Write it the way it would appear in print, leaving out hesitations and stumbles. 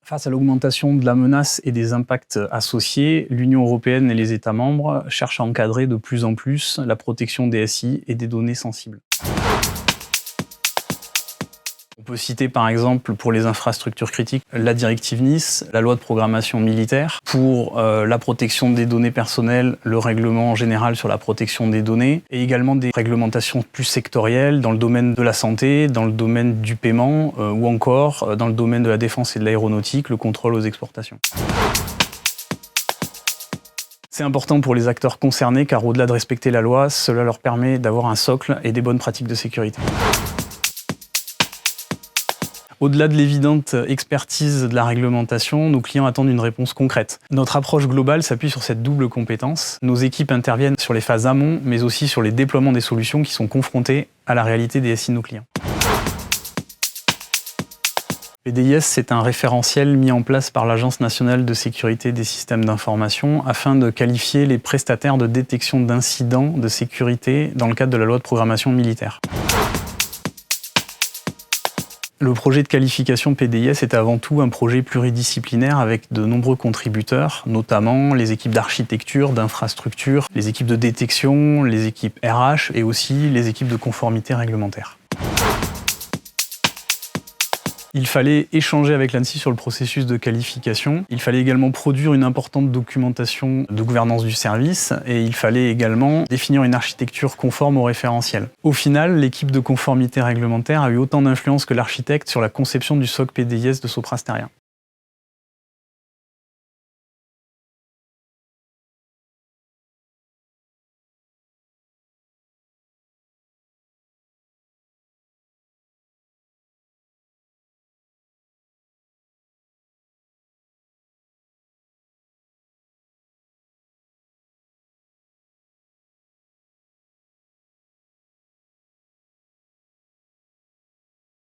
Face à l'augmentation de la menace et des impacts associés, l'Union européenne et les États membres cherchent à encadrer de plus en plus la protection des SI et des données sensibles. On peut citer par exemple pour les infrastructures critiques la directive Nice, la loi de programmation militaire, pour la protection des données personnelles, le règlement général sur la protection des données, et également des réglementations plus sectorielles dans le domaine de la santé, dans le domaine du paiement ou encore dans le domaine de la défense et de l'aéronautique, le contrôle aux exportations. C'est important pour les acteurs concernés car au-delà de respecter la loi, cela leur permet d'avoir un socle et des bonnes pratiques de sécurité. Au-delà de l'évidente expertise de la réglementation, nos clients attendent une réponse concrète. Notre approche globale s'appuie sur cette double compétence. Nos équipes interviennent sur les phases amont, mais aussi sur les déploiements des solutions qui sont confrontées à la réalité des SI de nos clients. PDIS, c'est un référentiel mis en place par l'Agence nationale de sécurité des systèmes d'information afin de qualifier les prestataires de détection d'incidents de sécurité dans le cadre de la loi de programmation militaire. Le projet de qualification PDIS est avant tout un projet pluridisciplinaire avec de nombreux contributeurs, notamment les équipes d'architecture, d'infrastructure, les équipes de détection, les équipes RH et aussi les équipes de conformité réglementaire. Il fallait échanger avec l'ANSSI sur le processus de qualification. Il fallait également produire une importante documentation de gouvernance du service et il fallait également définir une architecture conforme au référentiel. Au final, l'équipe de conformité réglementaire a eu autant d'influence que l'architecte sur la conception du SOC PDIS de Sopra Steria.